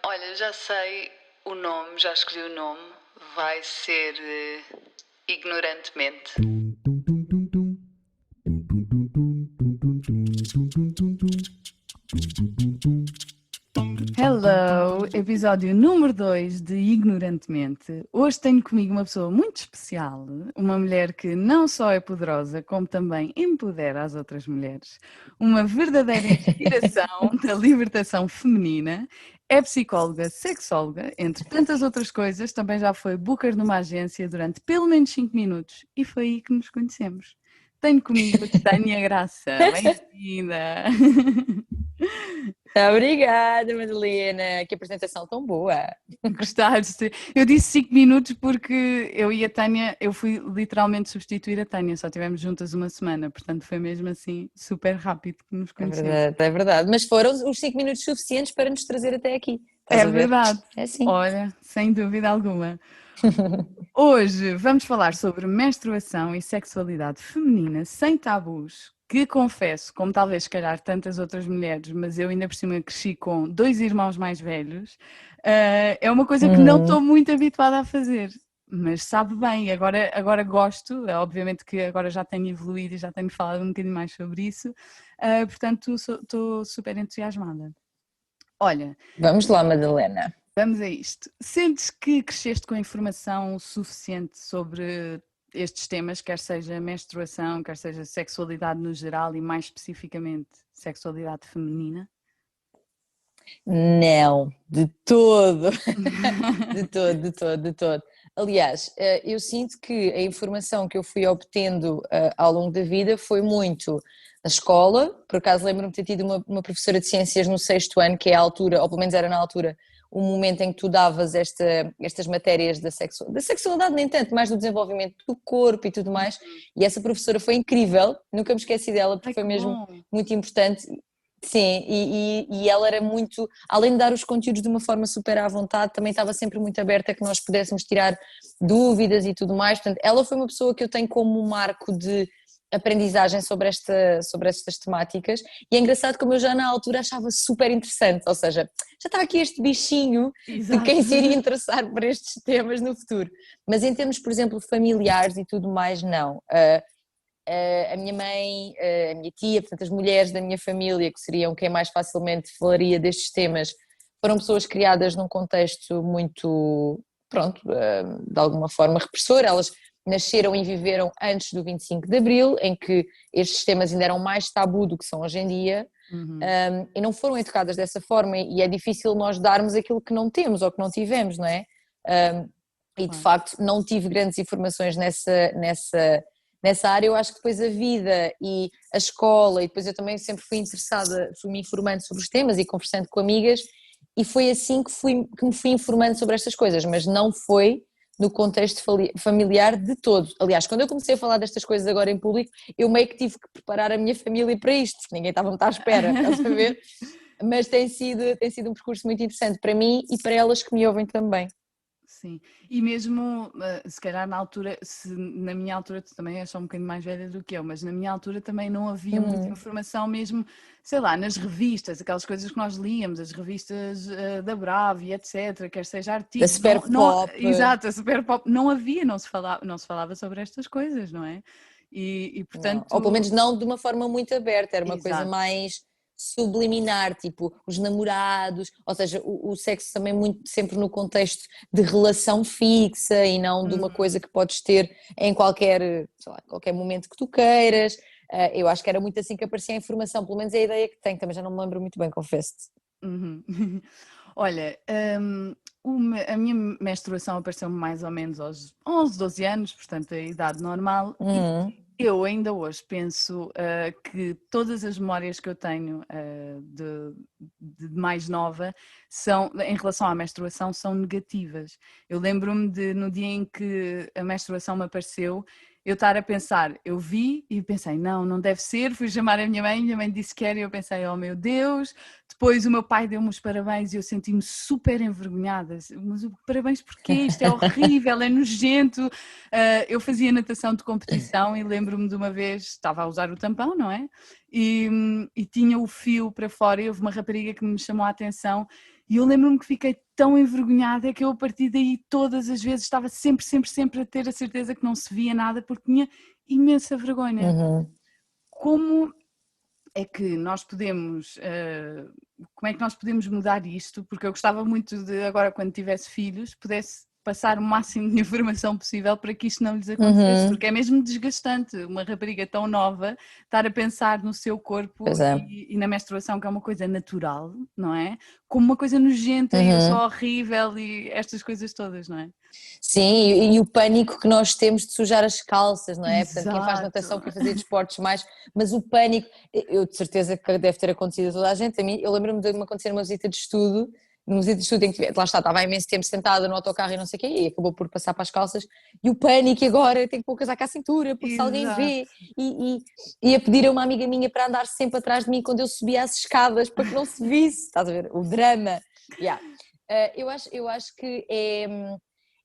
Olha, já sei o nome, já escolhi o nome. Vai ser Ignorantemente. Hello, episódio número 2 de Ignorantemente. Hoje tenho comigo uma pessoa muito especial, uma mulher que não só é poderosa, como também empodera as outras mulheres. Uma verdadeira inspiração da libertação feminina. É psicóloga, sexóloga, entre tantas outras coisas, também já foi booker numa agência durante pelo menos 5 minutos e foi aí que nos conhecemos. Tenho comigo Tânia Graça. Bem-vinda! Obrigada, Madalena. Que apresentação tão boa. Gostaste? Eu disse 5 minutos porque eu e a Tânia, eu fui literalmente substituir a Tânia, só estivemos juntas uma semana, portanto foi mesmo assim super rápido que nos É conhecemos. verdade, é verdade. Mas foram os 5 minutos suficientes para nos trazer até aqui. Estás É a ver? verdade, É assim. olha, sem dúvida alguma. Hoje vamos falar sobre menstruação e sexualidade feminina sem tabus, que confesso, como talvez se calhar tantas outras mulheres, mas eu ainda por cima cresci com 2 irmãos mais velhos, é uma coisa que não estou muito habituada a fazer. Mas sabe bem, agora gosto, obviamente que agora já tenho evoluído e já tenho falado um bocadinho mais sobre isso, portanto estou super entusiasmada. Olha, Vamos lá, Madalena. vamos a isto. Sentes que cresceste com informação suficiente sobre estes temas, quer seja menstruação, quer seja sexualidade no geral e mais especificamente sexualidade feminina? Não, de todo. De todo, de todo, de todo. Aliás, eu sinto que a informação que eu fui obtendo ao longo da vida foi muito na escola. Por acaso lembro-me de ter tido uma professora de ciências no sexto ano, que é a altura, ou pelo menos era na altura, o momento em que tu davas estas matérias da sexualidade, nem tanto, mais do desenvolvimento do corpo e tudo mais. E essa professora foi incrível, nunca me esqueci dela, porque Ai, foi que mesmo bom! muito importante. Sim, e ela era muito, além de dar os conteúdos de uma forma super à vontade, também estava sempre muito aberta a que nós pudéssemos tirar dúvidas e tudo mais. Portanto, ela foi uma pessoa que eu tenho como um marco de aprendizagem sobre estas temáticas, e é engraçado como eu já na altura achava super interessante, ou seja, já estava aqui este bichinho de quem Exato. se iria interessar por estes temas no futuro. Mas em termos, por exemplo, familiares e tudo mais, não. A minha mãe, a minha tia, portanto as mulheres da minha família, que seriam quem mais facilmente falaria destes temas, foram pessoas criadas num contexto muito, pronto, de alguma forma repressor. Elas nasceram e viveram antes do 25 de Abril, em que estes temas ainda eram mais tabu do que são hoje em dia, Uhum. e não foram educadas dessa forma, e é difícil nós darmos aquilo que não temos ou que não tivemos, não é? E de Claro. facto não tive grandes informações nessa área. Eu acho que depois a vida e a escola, e depois eu também sempre fui interessada, fui-me informando sobre os temas e conversando com amigas, e foi assim que me fui informando sobre estas coisas, mas não foi no contexto familiar de todo. Aliás, quando eu comecei a falar destas coisas agora em público, eu meio que tive que preparar a minha família para isto, porque ninguém estava muito à espera, estás a ver? Mas tem sido um percurso muito interessante para mim e para elas que me ouvem também. Sim, e mesmo se calhar na altura, na minha altura tu também és só um bocadinho mais velha do que eu, mas na minha altura também não havia muita informação mesmo, sei lá, nas revistas, aquelas coisas que nós líamos, as revistas da Bravo e etc, quer seja Da artigos, Super Pop. exato, a Super Pop, não havia, não se falava sobre estas coisas, não é? E Não. Ou pelo portanto, menos não de uma forma muito aberta, era uma coisa exato. mais subliminar, tipo os namorados, ou seja, o sexo também muito sempre no contexto de relação fixa e não de uma coisa que podes ter em qualquer, sei lá, qualquer momento que tu queiras. Eu acho que era muito assim que aparecia a informação, pelo menos é a ideia que tenho, também já não me lembro muito bem, confesso-te. Uhum. Olha, a minha menstruação apareceu-me mais ou menos aos 11, 12 anos, portanto a idade normal, e Uhum. eu ainda hoje penso que todas as memórias que eu tenho de mais nova são, em relação à menstruação, são negativas. Eu lembro-me de no dia em que a menstruação me apareceu, eu estar a pensar, eu vi e pensei, não, não deve ser, fui chamar a minha mãe disse que era e eu pensei, oh meu Deus, depois o meu pai deu-me os parabéns e eu senti-me super envergonhada, mas parabéns porquê? Isto é horrível, é nojento. Eu fazia natação de competição e lembro-me de uma vez, estava a usar o tampão, não é? E tinha o fio para fora e houve uma rapariga que me chamou a atenção E eu lembro-me que fiquei tão envergonhada que eu a partir daí todas as vezes estava sempre a ter a certeza que não se via nada porque tinha imensa vergonha. Como é que nós podemos, como é que nós podemos mudar isto? Porque eu gostava muito de agora quando tivesse filhos pudesse passar o máximo de informação possível para que isto não lhes acontecesse, porque é mesmo desgastante uma rapariga tão nova estar a pensar no seu corpo e na menstruação, que é uma coisa natural, não é? Como uma coisa nojenta e eu sou horrível e estas coisas todas, não é? Sim, e o pânico que nós temos de sujar as calças, não é? Exato. Portanto, quem faz natação quer fazer desportos mais, mas o pânico, eu de certeza que deve ter acontecido a toda a gente. A mim, eu lembro-me de me acontecer numa visita de estudo, em que lá está, estava há imenso tempo sentada no autocarro e não sei o quê, e acabou por passar para as calças, e o pânico agora, tenho que pôr o casaco à cintura, porque se alguém vê, e a pedir a uma amiga minha para andar sempre atrás de mim quando eu subia as escadas, para que não se visse, estás a ver, o drama. Eu acho que é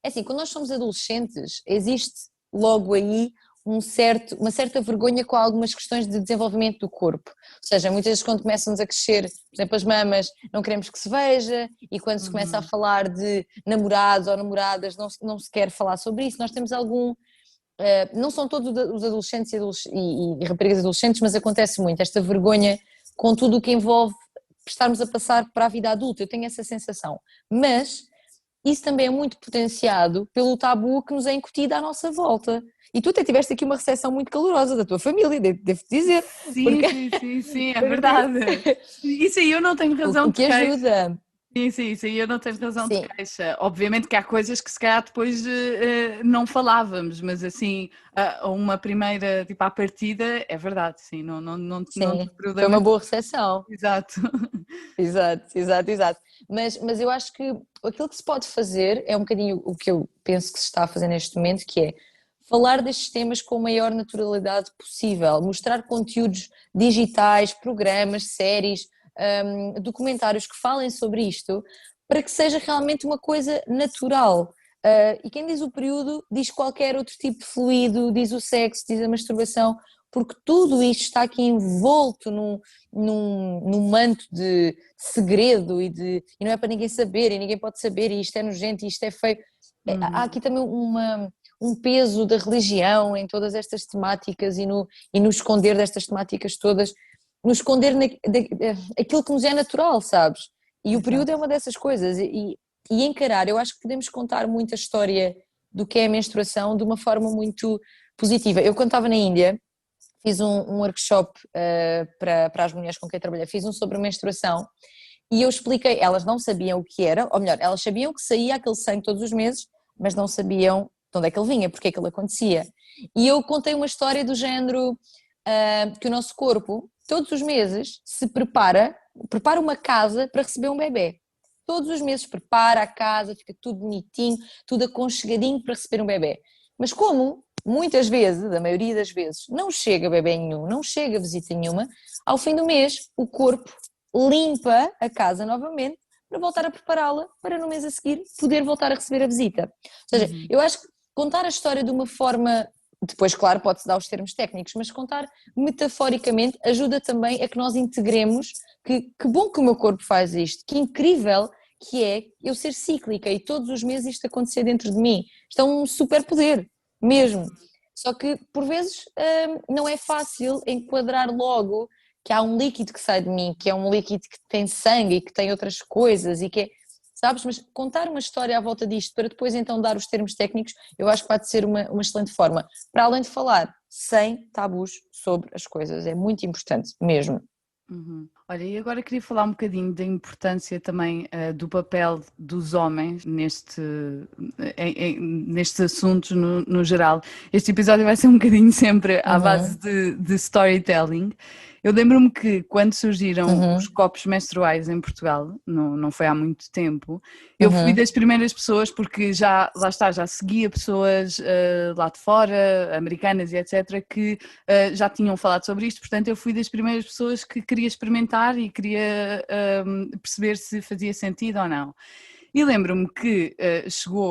assim, quando nós somos adolescentes, existe logo aí uma certa vergonha com algumas questões de desenvolvimento do corpo. Ou seja, muitas vezes quando começam-nos a crescer, por exemplo, as mamas, não queremos que se veja, e quando se começa a falar de namorados ou namoradas, não se quer falar sobre isso. Nós temos não são todos os adolescentes e raparigas adolescentes, mas acontece muito esta vergonha com tudo o que envolve estarmos a passar para a vida adulta. Eu tenho essa sensação. Mas isso também é muito potenciado pelo tabu que nos é incutido à nossa volta. E tu até tiveste aqui uma recepção muito calorosa da tua família, devo-te dizer. Sim, é verdade. Isso aí eu não tenho razão de queixa. O que ajuda. Sim, eu não tenho razão de queixa. Obviamente que há coisas que se calhar depois não falávamos, mas assim, uma primeira, tipo, à partida, é verdade, sim, não foi uma boa recepção. Exato. Exato. Mas eu acho que aquilo que se pode fazer é um bocadinho o que eu penso que se está a fazer neste momento, que é falar destes temas com a maior naturalidade possível, mostrar conteúdos digitais, programas, séries, documentários que falem sobre isto, para que seja realmente uma coisa natural. E quem diz o período diz qualquer outro tipo de fluido, diz o sexo, diz a masturbação, porque tudo isto está aqui envolto num manto de segredo e não é para ninguém saber, e ninguém pode saber, e isto é nojento, e isto é feio. Há aqui também um peso da religião em todas estas temáticas e no esconder destas temáticas todas, no esconder aquilo que nos é natural, sabes? E o período é uma dessas coisas, e encarar, eu acho que podemos contar muito a história do que é a menstruação de uma forma muito positiva. Eu quando estava na Índia, fiz um workshop para as mulheres com quem trabalhei, fiz um sobre menstruação, e eu expliquei, elas não sabiam o que era, ou melhor, elas sabiam que saía aquele sangue todos os meses, mas não sabiam de onde é que ele vinha, porque é que ele acontecia. E eu contei uma história do género que o nosso corpo, todos os meses, se prepara uma casa para receber um bebê. Todos os meses prepara a casa, fica tudo bonitinho, tudo aconchegadinho para receber um bebê. Mas como muitas vezes, a maioria das vezes, não chega bebê nenhum, não chega visita nenhuma, ao fim do mês o corpo limpa a casa novamente para voltar a prepará-la para no mês a seguir poder voltar a receber a visita. Ou seja, eu acho que contar a história de uma forma, depois claro pode-se dar os termos técnicos, mas contar metaforicamente ajuda também a que nós integremos que bom que o meu corpo faz isto, que incrível que é eu ser cíclica e todos os meses isto acontecer dentro de mim. Isto é um superpoder mesmo. Só que por vezes não é fácil enquadrar logo que há um líquido que sai de mim, que é um líquido que tem sangue e que tem outras coisas e que é, sabes, mas contar uma história à volta disto para depois então dar os termos técnicos, eu acho que pode ser uma excelente forma, para além de falar sem tabus sobre as coisas, é muito importante mesmo. Olha, e agora queria falar um bocadinho da importância também do papel dos homens nestes assuntos no geral. Este episódio vai ser um bocadinho sempre à base de storytelling. Eu lembro-me que quando surgiram os copos menstruais em Portugal, não foi há muito tempo, eu fui das primeiras pessoas, porque já seguia pessoas lá de fora, americanas e etc, que já tinham falado sobre isto, portanto eu fui das primeiras pessoas que queria experimentar e queria perceber se fazia sentido ou não. E lembro-me que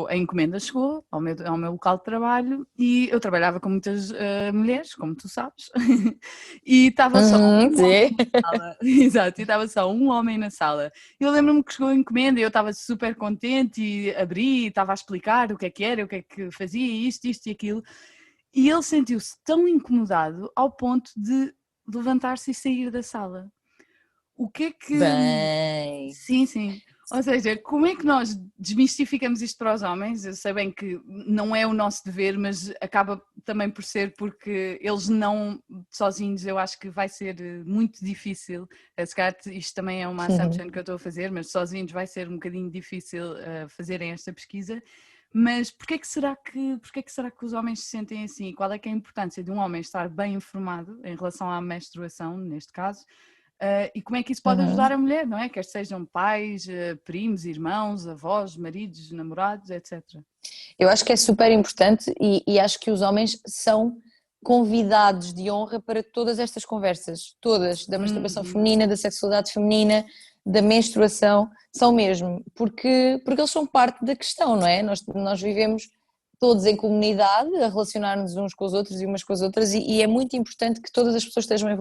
a encomenda chegou ao meu local de trabalho e eu trabalhava com muitas mulheres, como tu sabes, e estava só um Sim. homem na sala. Exato, e estava só um homem na sala. Eu lembro-me que chegou a encomenda e eu estava super contente e abri e estava a explicar o que é que era, o que é que fazia, isto e aquilo. E ele sentiu-se tão incomodado ao ponto de levantar-se e sair da sala. O que é que... Bem. Sim, sim. Ou seja, como é que nós desmistificamos isto para os homens? Eu sei bem que não é o nosso dever, mas acaba também por ser porque eles não, sozinhos, eu acho que vai ser muito difícil. Se calhar isto também é uma assumption que eu estou a fazer, mas sozinhos vai ser um bocadinho difícil fazerem esta pesquisa. Mas porquê que será que os homens se sentem assim? Qual é que é a importância de um homem estar bem informado em relação à menstruação, neste caso? E como é que isso pode ajudar a mulher, não é? Quer sejam pais, primos, irmãos, avós, maridos, namorados, etc. Eu acho que é super importante e acho que os homens são convidados de honra para todas estas conversas, todas, da masturbação feminina, da sexualidade feminina, da menstruação, são mesmo, porque eles são parte da questão, não é? Nós vivemos todos em comunidade, a relacionar-nos uns com os outros e umas com as outras e é muito importante que todas as pessoas estejam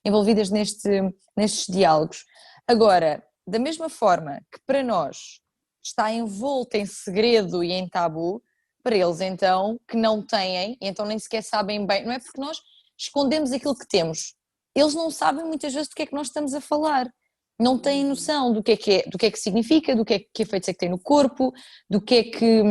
envolvidas nestes diálogos. Agora, da mesma forma que para nós está envolto em segredo e em tabu, para eles então, que não têm, então nem sequer sabem bem, não é porque nós escondemos aquilo que temos, eles não sabem muitas vezes do que é que nós estamos a falar, não têm noção do que é que significa, do que efeitos é que tem no corpo, do que é que,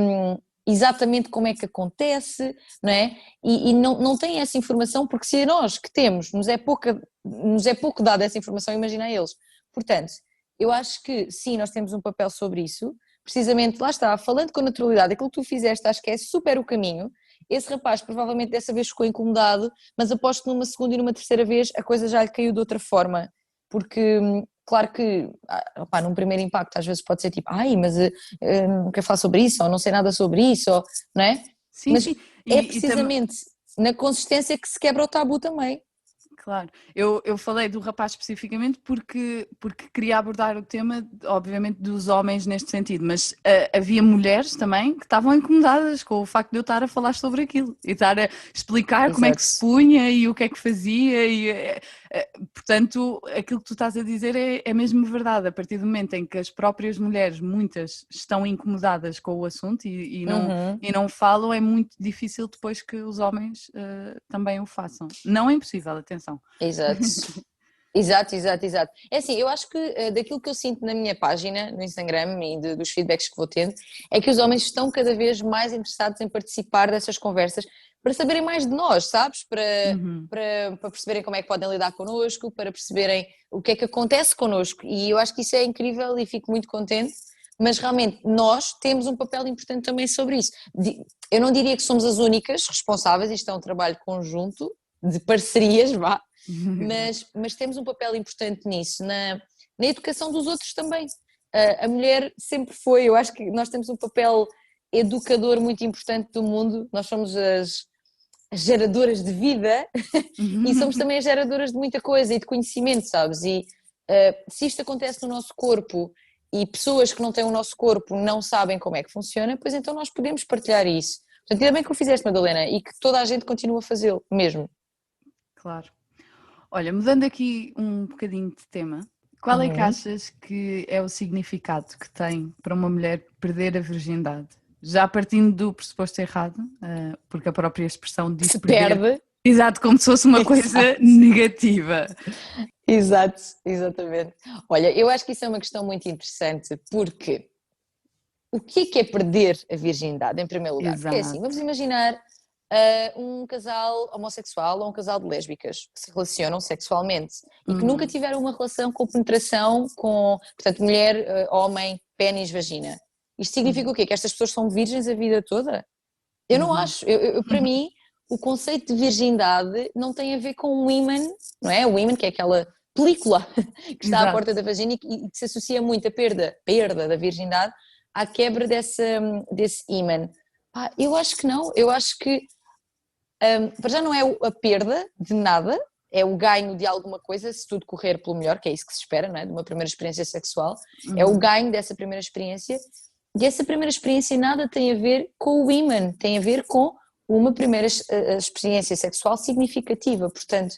exatamente como é que acontece, não é? E não têm essa informação porque se a nós que temos nos é pouco dada essa informação, imagina a eles. Portanto, eu acho que sim, nós temos um papel sobre isso, precisamente, lá está, falando com naturalidade, aquilo que tu fizeste acho que é super o caminho. Esse rapaz provavelmente dessa vez ficou incomodado, mas aposto que numa segunda e numa terceira vez a coisa já lhe caiu de outra forma, porque claro que opá, num primeiro impacto às vezes pode ser tipo, ai, mas não quero falar sobre isso, ou não sei nada sobre isso, ou, não é? Sim, Mas sim. é precisamente na consistência que se quebra o tabu também. Claro, eu falei do rapaz especificamente porque queria abordar o tema, obviamente, dos homens neste sentido, mas havia mulheres também que estavam incomodadas com o facto de eu estar a falar sobre aquilo e estar a explicar como é que se punha e o que é que fazia e, portanto, aquilo que tu estás a dizer é mesmo verdade, a partir do momento em que as próprias mulheres, muitas, estão incomodadas com o assunto e não falam, é muito difícil depois que os homens também o façam. Não é impossível, atenção. Exato. Exato. É assim, eu acho que daquilo que eu sinto na minha página, no Instagram e dos feedbacks que vou tendo, é que os homens estão cada vez mais interessados em participar dessas conversas para saberem mais de nós, sabes? Para perceberem como é que podem lidar connosco, para perceberem o que é que acontece connosco e eu acho que isso é incrível e fico muito contente, mas realmente nós temos um papel importante também sobre isso. Eu não diria que somos as únicas responsáveis, isto é um trabalho conjunto, de parcerias, vá, mas temos um papel importante nisso, na educação dos outros também. A mulher sempre foi, eu acho que nós temos um papel educador muito importante do mundo, nós somos as geradoras de vida e somos também as geradoras de muita coisa e de conhecimento, sabes? E se isto acontece no nosso corpo e pessoas que não têm o nosso corpo não sabem como é que funciona, pois então nós podemos partilhar isso. Portanto, ainda bem que o fizeste, Madalena, e que toda a gente continua a fazê-lo, mesmo. Claro. Olha, mudando aqui um bocadinho de tema, qual é que achas que é o significado que tem para uma mulher perder a virgindade? Já partindo do pressuposto errado, porque a própria expressão diz Se perder. perde. Exato, como se fosse uma coisa negativa. Exato, exatamente. Olha, eu acho que isso é uma questão muito interessante, porque o que é perder a virgindade, em primeiro lugar? Porque é assim, vamos imaginar um casal homossexual ou um casal de lésbicas que se relacionam sexualmente e que nunca tiveram uma relação com penetração com, portanto, mulher, homem, pênis, vagina. Isto significa o quê? Que estas pessoas são virgens a vida toda? Eu não acho. Para mim, o conceito de virgindade não tem a ver com o ímã, não é? O ímã, que é aquela película que está à porta da vagina e que se associa muito à perda da virgindade à quebra desse ímã. Eu acho que não. Eu acho que para já não é a perda de nada, é o ganho de alguma coisa, se tudo correr pelo melhor, que é isso que se espera, não é? De uma primeira experiência sexual, é o ganho dessa primeira experiência, e essa primeira experiência nada tem a ver com o ímã, tem a ver com uma primeira experiência sexual significativa. Portanto,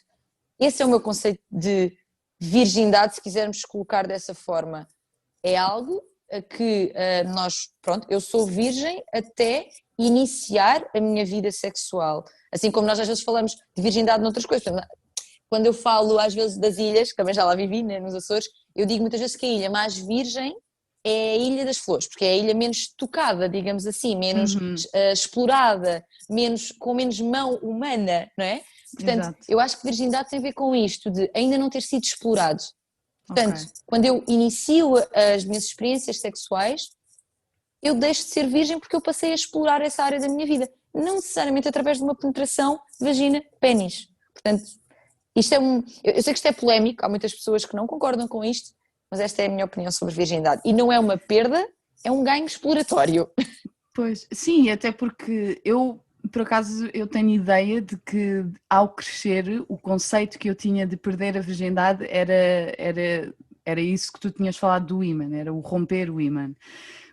esse é o meu conceito de virgindade, se quisermos colocar dessa forma. É algo a que nós, pronto, eu sou virgem até iniciar a minha vida sexual. Assim como nós às vezes falamos de virgindade noutras coisas. Quando eu falo às vezes das ilhas, que também já lá vivi, né, nos Açores, eu digo muitas vezes que a ilha mais virgem é a Ilha das Flores, porque é a ilha menos tocada, digamos assim, menos explorada, com menos mão humana, não é? Portanto, Exato. eu acho que virgindade tem a ver com isto, de ainda não ter sido explorado. Portanto, quando eu inicio as minhas experiências sexuais, eu deixo de ser virgem porque eu passei a explorar essa área da minha vida, não necessariamente através de uma penetração vagina-pénis. Portanto, isto é eu sei que isto é polémico, há muitas pessoas que não concordam com isto, mas esta é a minha opinião sobre virgindade. E não é uma perda, é um ganho exploratório. Pois, sim, até porque eu, por acaso, eu tenho ideia de que ao crescer o conceito que eu tinha de perder a virgindade era isso que tu tinhas falado do ímã, era o romper o ímã.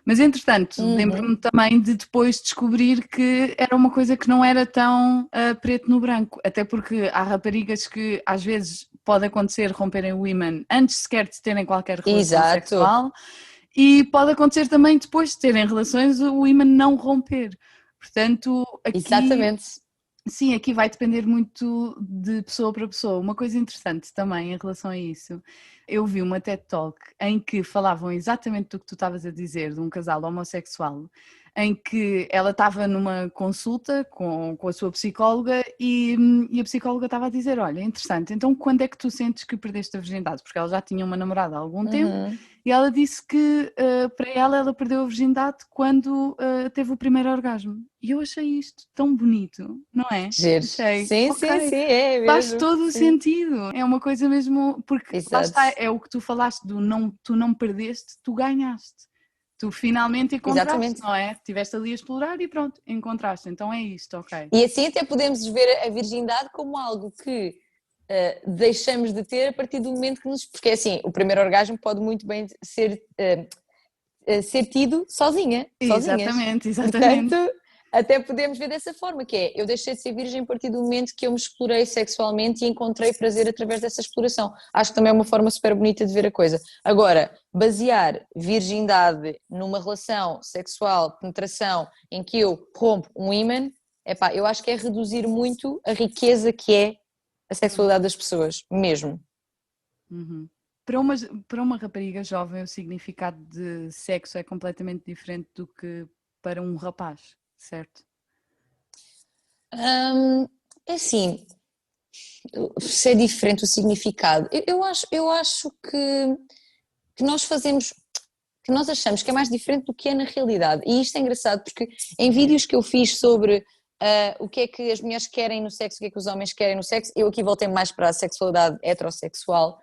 Mas entretanto, lembro-me também de depois descobrir que era uma coisa que não era tão preto no branco, até porque há raparigas que às vezes pode acontecer romperem o ímã antes sequer de terem qualquer relação sexual, e pode acontecer também depois de terem relações o ímã não romper. Portanto, aqui... Exatamente. Sim, aqui vai depender muito de pessoa para pessoa. Uma coisa interessante também em relação a isso, eu vi uma TED Talk em que falavam exatamente do que tu estavas a dizer, de um casal homossexual, em que ela estava numa consulta com a sua psicóloga e a psicóloga estava a dizer, olha, interessante, então quando é que tu sentes que perdeste a virgindade? Porque ela já tinha uma namorada há algum tempo e ela disse que para ela perdeu a virgindade quando teve o primeiro orgasmo. E eu achei isto tão bonito, não é? Achei, sim, é mesmo. Faz todo o sentido. É uma coisa mesmo, porque lá está, é o que tu falaste do não, tu não perdeste, tu ganhaste. Tu finalmente encontraste, exatamente. Não é? Estiveste ali a explorar e pronto, encontraste. Então é isto, ok. E assim até podemos ver a virgindade como algo que deixamos de ter a partir do momento que nos... Porque assim, o primeiro orgasmo pode muito bem ser tido sozinha. Exatamente. Portanto, até podemos ver dessa forma, que é, eu deixei de ser virgem a partir do momento que eu me explorei sexualmente e encontrei prazer através dessa exploração. Acho que também é uma forma super bonita de ver a coisa. Agora, basear virgindade numa relação sexual, penetração, em que eu rompo um ímã, eu acho que é reduzir muito a riqueza que é a sexualidade das pessoas, mesmo. Para uma rapariga jovem, o significado de sexo é completamente diferente do que para um rapaz, certo? É assim, se é diferente o significado, eu acho que nós fazemos, que nós achamos que é mais diferente do que é na realidade, e isto é engraçado porque em vídeos que eu fiz sobre o que é que as mulheres querem no sexo, o que é que os homens querem no sexo, eu aqui voltei mais para a sexualidade heterossexual,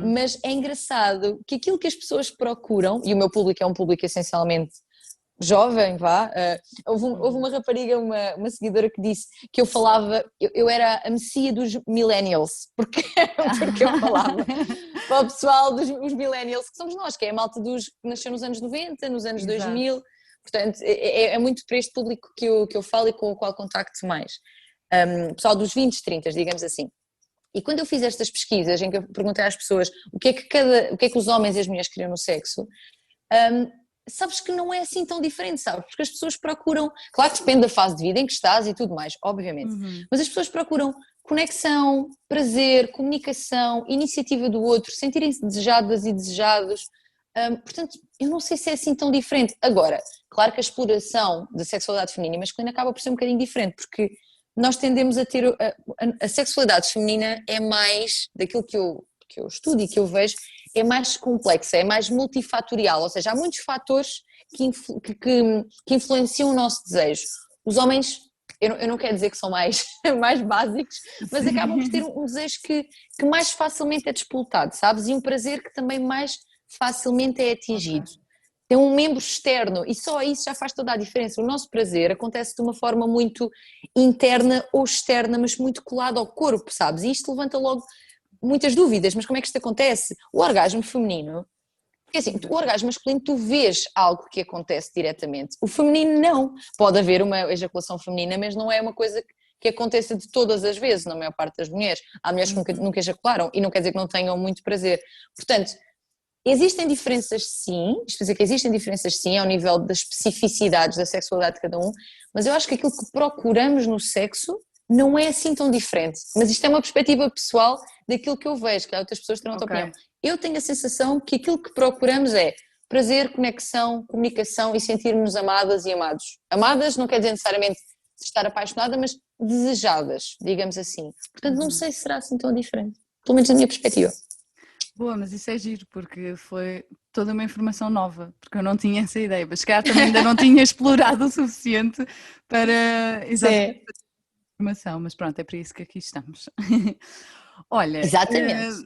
mas é engraçado que aquilo que as pessoas procuram, e o meu público é um público essencialmente jovem, houve uma rapariga, uma seguidora que disse que eu falava, eu era a messia dos millennials, porque eu falava para o pessoal dos millennials, que somos nós, que é a malta que nasceu nos anos 90, nos anos 2000, portanto é muito para este público que eu falo e com o qual contacto mais, pessoal dos 20, 30, digamos assim. E quando eu fiz estas pesquisas em que eu perguntei às pessoas o que é que os homens e as mulheres queriam no sexo, sabes que não é assim tão diferente, sabes? Porque as pessoas procuram, claro que depende da fase de vida em que estás e tudo mais, obviamente, mas as pessoas procuram conexão, prazer, comunicação, iniciativa do outro, sentirem-se desejadas e desejados, portanto, eu não sei se é assim tão diferente. Agora, claro que a exploração da sexualidade feminina e masculina acaba por ser um bocadinho diferente, porque nós tendemos a ter, a sexualidade feminina é mais, daquilo que eu estudo e que eu vejo, é mais complexa, é mais multifatorial, ou seja, há muitos fatores que influenciam o nosso desejo. Os homens, eu não quero dizer que são mais básicos, mas acabam por ter um desejo que mais facilmente é disputado, sabes? E um prazer que também mais facilmente é atingido. é um membro externo e só isso já faz toda a diferença. O nosso prazer acontece de uma forma muito interna ou externa, mas muito colado ao corpo, sabes? E isto levanta logo muitas dúvidas, mas como é que isto acontece? O orgasmo feminino, porque assim, o orgasmo masculino tu vês algo que acontece diretamente, o feminino não. Pode haver uma ejaculação feminina, mas não é uma coisa que aconteça de todas as vezes, na maior parte das mulheres. Há mulheres que nunca ejacularam e não quer dizer que não tenham muito prazer. Portanto, existem diferenças sim, isto quer dizer que existem diferenças sim ao nível das especificidades da sexualidade de cada um, mas eu acho que aquilo que procuramos no sexo não é assim tão diferente. Mas isto é uma perspectiva pessoal daquilo que eu vejo, que há outras pessoas que terão outra opinião. Eu tenho a sensação que aquilo que procuramos é prazer, conexão, comunicação e sentirmos amadas e amados. Amadas não quer dizer necessariamente estar apaixonada, mas desejadas, digamos assim. Portanto, não sei se será assim tão diferente, pelo menos na minha perspectiva. Boa, mas isso é giro, porque foi toda uma informação nova, porque eu não tinha essa ideia, mas se calhar também ainda não tinha explorado o suficiente para exatamente fazer essa informação, mas pronto, é para isso que aqui estamos. Olha, exatamente.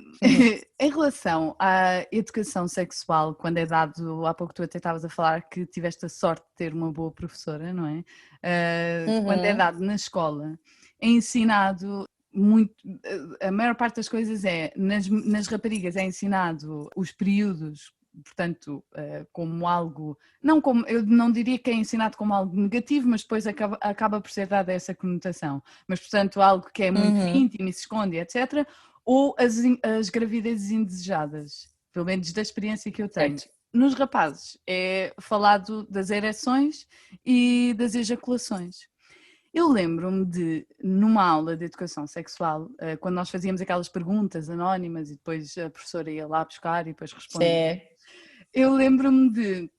Em relação à educação sexual, quando é dado, há pouco tu até estavas a falar que tiveste a sorte de ter uma boa professora, não é? Quando é dado na escola, é ensinado muito, a maior parte das coisas nas raparigas é ensinado os períodos, portanto, como algo, não como, eu não diria que é ensinado como algo negativo, mas depois acaba por ser dada essa conotação, mas portanto algo que é muito íntimo e se esconde, etc., ou as gravidezes indesejadas, pelo menos da experiência que eu tenho. Certo. Nos rapazes é falado das ereções e das ejaculações. Eu lembro-me de, numa aula de educação sexual, quando nós fazíamos aquelas perguntas anónimas e depois a professora ia lá buscar e depois respondia. Eu lembro-me de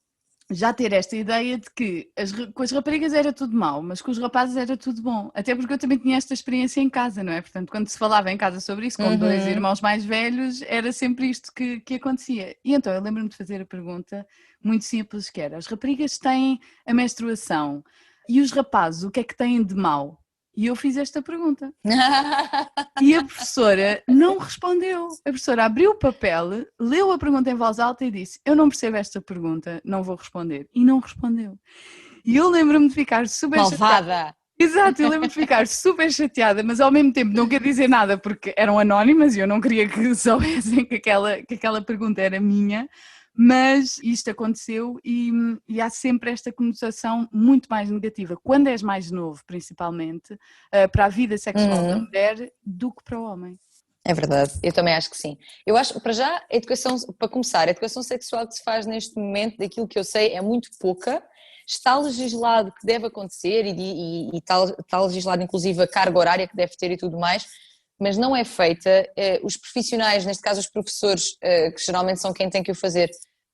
já ter esta ideia de que com as raparigas era tudo mau, mas com os rapazes era tudo bom. Até porque eu também tinha esta experiência em casa, não é? Portanto, quando se falava em casa sobre isso, com dois irmãos mais velhos, era sempre isto que acontecia. E então eu lembro-me de fazer a pergunta muito simples, que era: as raparigas têm a menstruação e os rapazes o que é que têm de mau? E eu fiz esta pergunta. E a professora não respondeu. A professora abriu o papel, leu a pergunta em voz alta e disse: eu não percebo esta pergunta, não vou responder. E não respondeu. E eu lembro-me de ficar super chateada. Exato, eu lembro-me de ficar super chateada, mas ao mesmo tempo não quer dizer nada porque eram anónimas e eu não queria que soubessem que aquela pergunta era minha. Mas isto aconteceu e há sempre esta conotação muito mais negativa, quando és mais novo, principalmente, para a vida sexual da mulher do que para o homem. É verdade, eu também acho que sim. Eu acho, para já, a educação, para começar, a educação sexual que se faz neste momento, daquilo que eu sei, é muito pouca. Está legislado que deve acontecer e está legislado inclusive a carga horária que deve ter e tudo mais, mas não é feita. Os profissionais, neste caso os professores, que geralmente são quem tem que o fazer,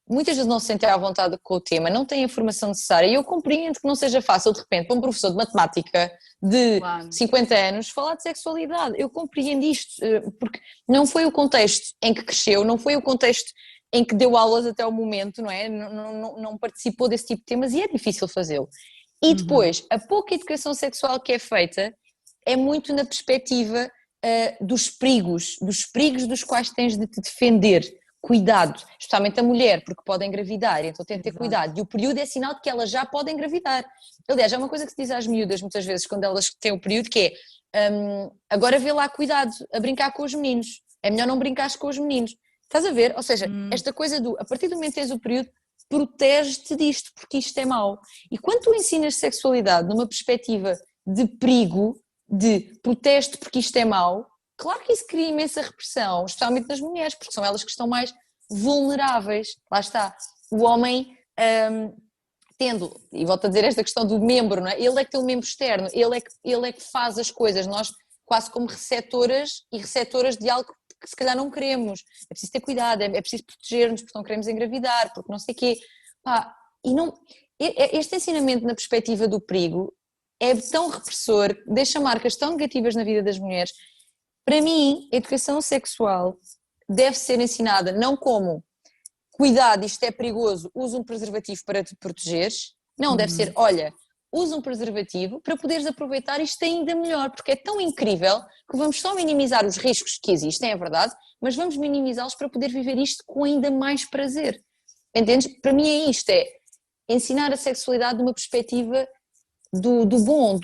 muitas vezes não se sentem à vontade com o tema, não têm a formação necessária, e eu compreendo que não seja fácil de repente para um professor de matemática de 50 anos falar de sexualidade. Eu compreendo isto, porque não foi o contexto em que cresceu, não foi o contexto em que deu aulas até o momento, não é? Não participou desse tipo de temas e é difícil fazê-lo. E depois, a pouca educação sexual que é feita é muito na perspectiva dos perigos dos quais tens de te defender. Cuidado, especialmente a mulher, porque pode engravidar, então tem que ter cuidado. E o período é sinal de que ela já pode engravidar. Aliás, é uma coisa que se diz às miúdas muitas vezes quando elas têm o período, que é agora vê lá cuidado a brincar com os meninos, é melhor não brincares com os meninos. Estás a ver? Ou seja, esta coisa a partir do momento que tens o período, protege-te disto, porque isto é mau. E quando tu ensinas sexualidade numa perspectiva de perigo, de protege-te porque isto é mau, claro que isso cria imensa repressão, especialmente nas mulheres, porque são elas que estão mais vulneráveis. Lá está, o homem tendo, e volto a dizer esta questão do membro, não é? Ele é que tem um membro externo, ele é que faz as coisas, nós quase como receptoras e receptoras de algo que se calhar não queremos. É preciso ter cuidado, é preciso proteger-nos porque não queremos engravidar, porque não sei o quê. Este ensinamento na perspectiva do perigo é tão repressor, deixa marcas tão negativas na vida das mulheres. Para mim, a educação sexual deve ser ensinada não como cuidado, isto é perigoso, usa um preservativo para te protegeres. Não, deve ser, olha, usa um preservativo para poderes aproveitar isto ainda melhor, porque é tão incrível que vamos só minimizar os riscos que existem, é verdade, mas vamos minimizá-los para poder viver isto com ainda mais prazer. entendes? Para mim é isto, é ensinar a sexualidade de uma perspectiva do bom,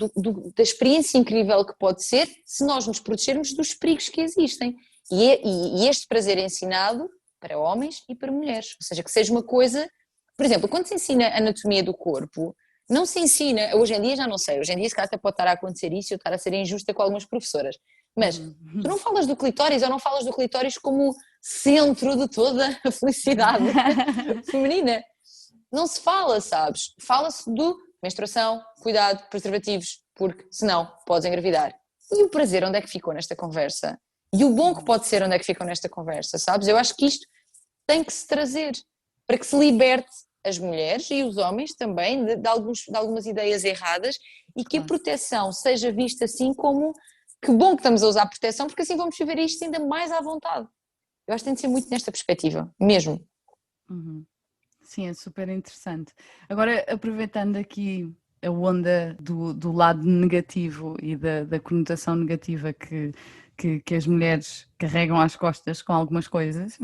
da experiência incrível que pode ser se nós nos protegermos dos perigos que existem. E este prazer é ensinado para homens e para mulheres, ou seja, que seja uma coisa, por exemplo, quando se ensina anatomia do corpo, não se ensina, hoje em dia já não sei, hoje em dia se calhar até pode estar a acontecer isso e eu estar a ser injusta com algumas professoras, mas tu não falas do clitóris ou não falas do clitóris como centro de toda a felicidade feminina. Não se fala, sabes? Fala-se do menstruação, cuidado, preservativos, porque senão podes engravidar. E o prazer onde é que ficou nesta conversa? E o bom que pode ser onde é que ficou nesta conversa, sabes? Eu acho que isto tem que se trazer para que se liberte as mulheres e os homens também de algumas ideias erradas e que a proteção seja vista assim como que bom que estamos a usar proteção, porque assim vamos viver isto ainda mais à vontade. Eu acho que tem de ser muito nesta perspectiva, mesmo. Uhum. Sim, é super interessante. Agora, aproveitando aqui a onda do lado negativo e da conotação negativa que as mulheres carregam às costas com algumas coisas,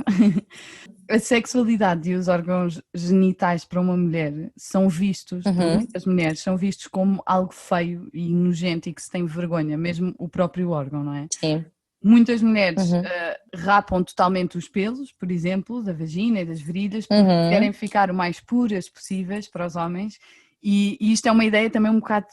a sexualidade e os órgãos genitais para uma mulher são vistos, por muitas mulheres, são vistos como algo feio e nojento e que se tem vergonha, mesmo o próprio órgão, não é? Sim. Muitas mulheres rapam totalmente os pelos, por exemplo, da vagina e das virilhas, porque querem ficar o mais puras possíveis para os homens. E isto é uma ideia também um bocado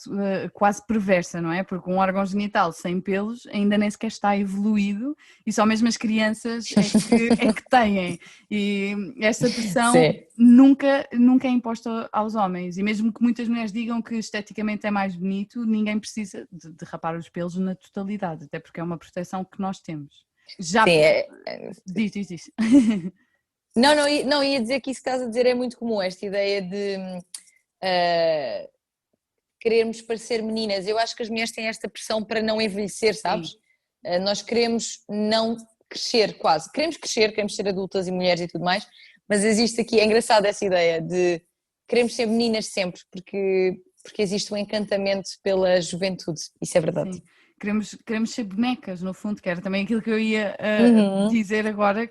quase perversa, não é? Porque um órgão genital sem pelos ainda nem sequer está evoluído e só mesmo as crianças é que têm. E esta pressão nunca é imposta aos homens. E mesmo que muitas mulheres digam que esteticamente é mais bonito, ninguém precisa de rapar os pelos na totalidade, até porque é uma proteção que nós temos. Já diz. Não, ia dizer que isso que estás a dizer é muito comum, esta ideia de querermos parecer meninas. Eu acho que as mulheres têm esta pressão para não envelhecer, sabes? Nós queremos não crescer quase, queremos crescer, queremos ser adultas e mulheres e tudo mais, mas existe aqui, é engraçado essa ideia de queremos ser meninas sempre, porque existe um encantamento pela juventude, isso é verdade. Sim. Queremos ser bonecas, no fundo, que era também aquilo que eu ia dizer agora,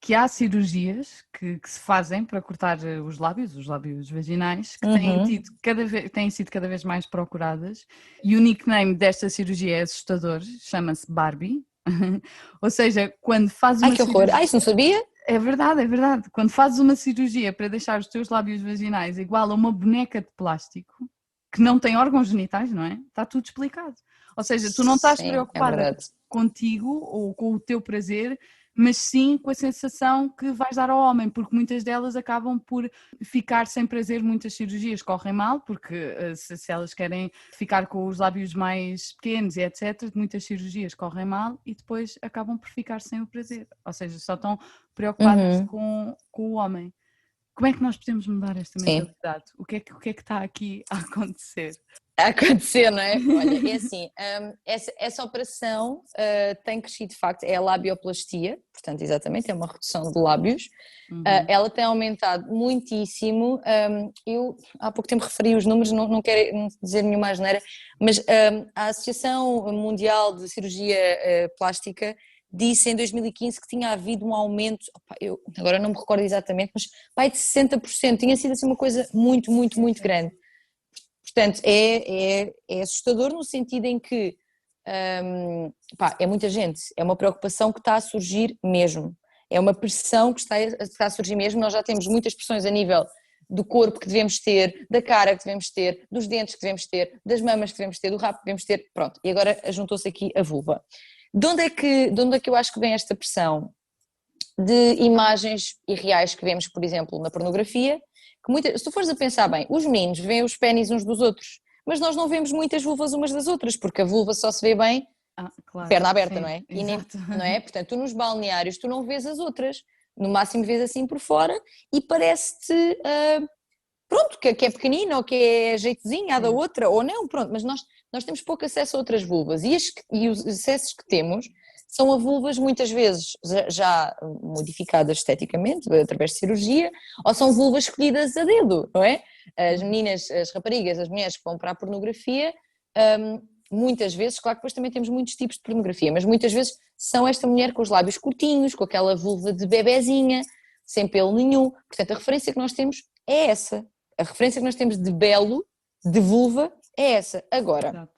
que há cirurgias que se fazem para cortar os lábios vaginais, que têm sido cada vez mais procuradas, e o nickname desta cirurgia é assustador, chama-se Barbie. Ou seja, quando fazes uma cirurgia... Ai, que horror! Isso não sabia? É verdade. Quando fazes uma cirurgia para deixar os teus lábios vaginais igual a uma boneca de plástico, que não tem órgãos genitais, não é? Está tudo explicado. Ou seja, tu não estás preocupada contigo ou com o teu prazer, mas sim com a sensação que vais dar ao homem, porque muitas delas acabam por ficar sem prazer, muitas cirurgias correm mal, porque se elas querem ficar com os lábios mais pequenos e etc, muitas cirurgias correm mal e depois acabam por ficar sem o prazer, ou seja, só estão preocupadas com o homem. Como é que nós podemos mudar esta mentalidade? O que é que está aqui a acontecer? A acontecer, não é? Olha, é assim, essa operação tem crescido de facto, é a labioplastia, portanto exatamente, é uma redução de lábios, ela tem aumentado muitíssimo, eu há pouco tempo referi os números, não quero dizer nenhuma asneira, mas a Associação Mundial de Cirurgia Plástica disse em 2015 que tinha havido um aumento, eu agora não me recordo exatamente, mas de 60%, tinha sido assim uma coisa muito grande. Portanto, é assustador no sentido em que é muita gente, é uma preocupação que está a surgir mesmo, é uma pressão que está a surgir mesmo, nós já temos muitas pressões a nível do corpo que devemos ter, da cara que devemos ter, dos dentes que devemos ter, das mamas que devemos ter, do rabo que devemos ter, pronto, e agora juntou-se aqui a vulva. De onde é que eu acho que vem esta pressão? De imagens irreais que vemos, por exemplo, na pornografia, que se tu fores a pensar bem, os meninos veem os pénis uns dos outros, mas nós não vemos muitas vulvas umas das outras, porque a vulva só se vê bem perna aberta, sim, não é? E nem, não é? Portanto, tu nos balneários tu não vês as outras, no máximo vês assim por fora e parece-te, pronto, que é pequenina ou que é jeitozinha a da outra, ou não, pronto, mas nós temos pouco acesso a outras vulvas e os acessos que temos são a vulvas muitas vezes já modificadas esteticamente, através de cirurgia, ou são vulvas escolhidas a dedo, não é? As meninas, as raparigas, as mulheres que vão para a pornografia, muitas vezes, claro que depois também temos muitos tipos de pornografia, mas muitas vezes são esta mulher com os lábios curtinhos, com aquela vulva de bebezinha, sem pelo nenhum. Portanto, a referência que nós temos é essa. A referência que nós temos de belo, de vulva, é essa. Agora, Exato.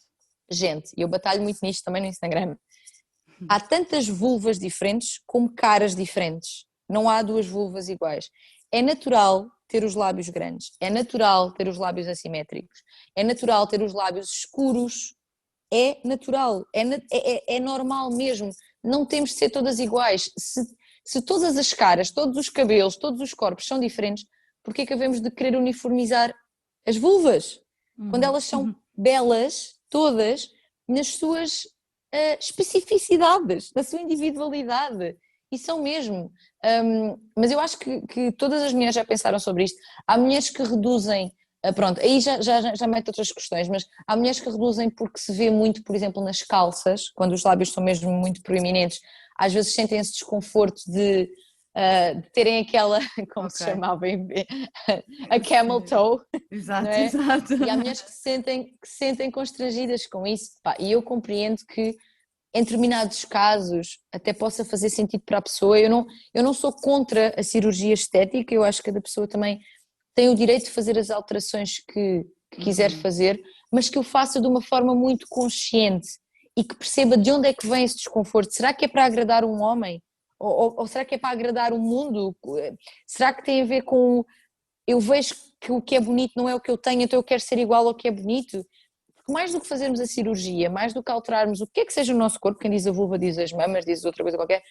gente, eu batalho muito nisto também no Instagram. Há tantas vulvas diferentes como caras diferentes. Não há duas vulvas iguais. É natural ter os lábios grandes, é natural ter os lábios assimétricos, é natural ter os lábios escuros, é natural, é normal mesmo. Não temos de ser todas iguais. Se todas as caras, todos os cabelos, todos os corpos são diferentes, por que é que havemos de querer uniformizar as vulvas? Quando elas são belas, todas, nas suas especificidades, na sua individualidade. E são mesmo. Mas eu acho que todas as mulheres já pensaram sobre isto. Há mulheres que reduzem, pronto, aí já mete outras questões, mas há mulheres que reduzem porque se vê muito, por exemplo, nas calças, quando os lábios são mesmo muito proeminentes, às vezes sentem esse desconforto de terem aquela, como se chamava, a camel toe. Exato, não é? exato. E há mulheres que se sentem constrangidas com isso. Pá, e eu compreendo que em determinados casos até possa fazer sentido para a pessoa. Eu não sou contra a cirurgia estética, eu acho que cada pessoa também tem o direito de fazer as alterações que quiser fazer, mas que o faça de uma forma muito consciente e que perceba de onde é que vem esse desconforto. Será que é para agradar um homem? Ou será que é para agradar o mundo? Será que tem a ver com eu vejo que o que é bonito não é o que eu tenho, então eu quero ser igual ao que é bonito? Porque mais do que fazermos a cirurgia, mais do que alterarmos o que é que seja o nosso corpo, quem diz a vulva diz as mamas, diz outra coisa qualquer,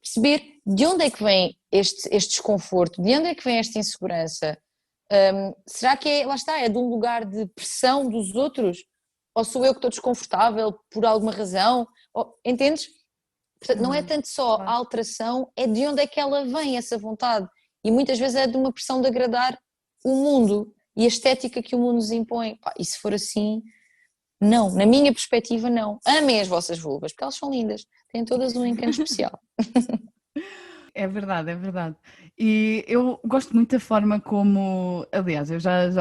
perceber de onde é que vem este desconforto, de onde é que vem esta insegurança. Será que lá está, é de um lugar de pressão dos outros? Ou sou eu que estou desconfortável por alguma razão? Entendes? Portanto, não é tanto só a alteração, é de onde é que ela vem, essa vontade. E muitas vezes é de uma pressão de agradar o mundo e a estética que o mundo nos impõe. Pá, e se for assim, não. Na minha perspectiva, não. Amem as vossas vulvas, porque elas são lindas. Têm todas um encanto especial. É verdade, é verdade. E eu gosto muito da forma como, aliás, eu